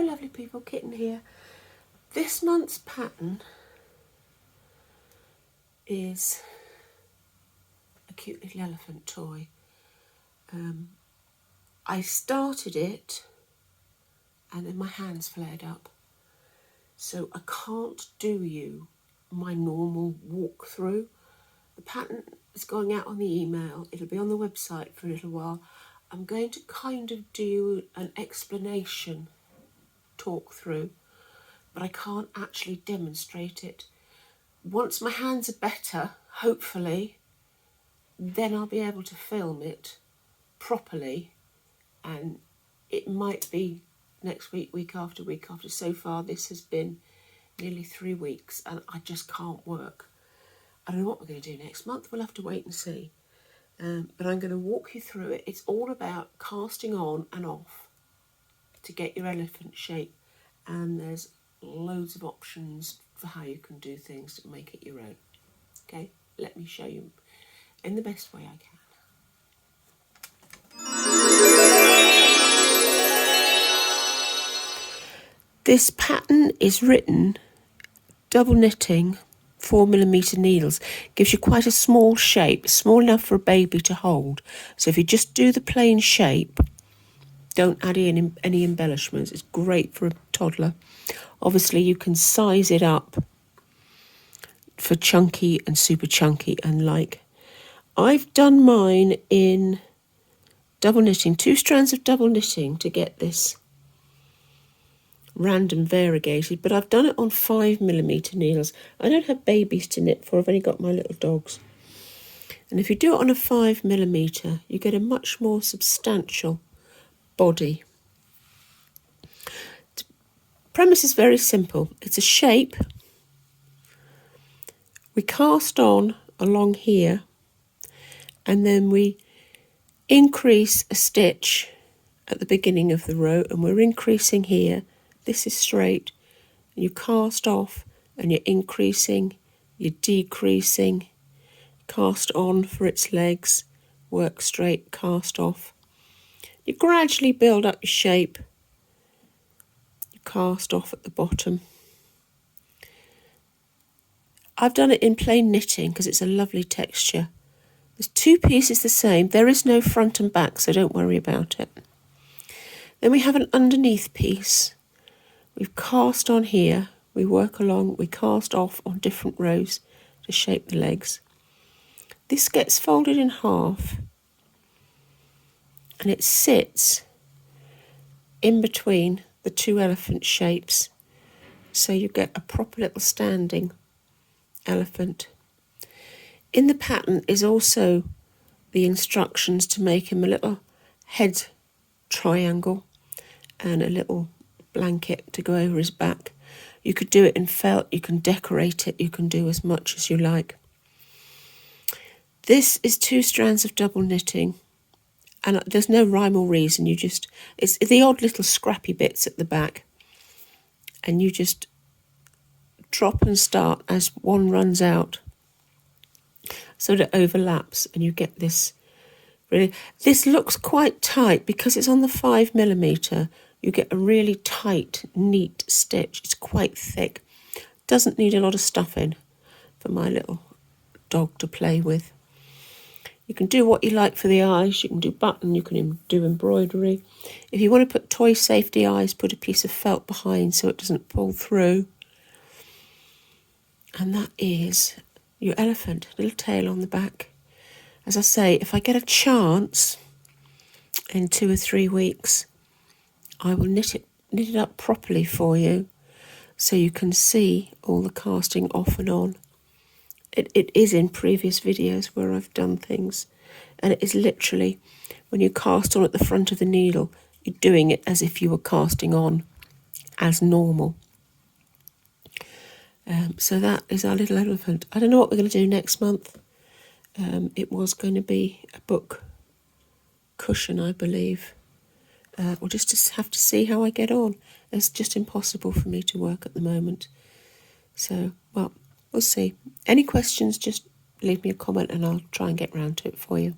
Hello lovely people, Kitten here. This month's pattern is a cute little elephant toy. I started it and then my hands flared up. So I can't do you my normal walkthrough. The pattern is going out on the email. It'll be on the website for a little while. I'm going to kind of do an explanation talk through, but I can't actually demonstrate it. Once my hands are better, hopefully, then I'll be able to film it properly, and it might be next week, week after. So far this has been nearly 3 weeks and I just can't work. I don't know what we're going to do next month. We'll have to wait and see. But I'm going to walk you through it. It's all about casting on and off to get your elephant shape, and there's loads of options for how you can do things to make it your own. Okay, let me show you in the best way I can. This pattern is written double knitting 4mm needles. Gives you quite a small shape, small enough for a baby to hold. So if you just do the plain shape, don't add in any embellishments. It's great for a toddler. Obviously you can size it up for chunky and super chunky and like. I've done mine in double knitting, 2 strands of double knitting to get this random variegated, but I've done it on 5mm needles. I don't have babies to knit for, I've only got my little dogs. And if you do it on a 5mm, you get a much more substantial body. The premise is very simple. It's a shape. We cast on along here, and then we increase a stitch at the beginning of the row, and we're increasing here. This is straight. You cast off and you're increasing, you're decreasing, cast on for its legs, work straight, cast off. You gradually build up your shape. You cast off at the bottom. I've done it in plain knitting because it's a lovely texture. There's 2 pieces the same. There is no front and back, so don't worry about it. Then we have an underneath piece. We've cast on here, we work along, we cast off on different rows to shape the legs. This gets folded in half and it sits in between the 2 elephant shapes, so you get a proper little standing elephant. In the pattern is also the instructions to make him a little head triangle and a little blanket to go over his back. You could do it in felt, you can decorate it, you can do as much as you like. This is 2 strands of double knitting, and there's no rhyme or reason. It's the odd little scrappy bits at the back, and you just drop and start as one runs out so that it overlaps, and you get this really. This looks quite tight because it's on the 5mm. You get a really tight, neat stitch. It's quite thick. Doesn't need a lot of stuffing for my little dog to play with. You can do what you like for the eyes. You can do button, you can do embroidery. If you want to put toy safety eyes, put a piece of felt behind so it doesn't pull through. And that is your elephant, little tail on the back. As I say, if I get a chance in 2 or 3 weeks, I will knit it up properly for you so you can see all the casting off and on. It is in previous videos where I've done things, and it is literally when you cast on at the front of the needle, you're doing it as if you were casting on as normal. So that is our little elephant. I don't know what we're going to do next month. It was going to be a book cushion, I believe. We'll just have to see how I get on. It's just impossible for me to work at the moment. So, well, we'll see. Any questions, just leave me a comment and I'll try and get round to it for you.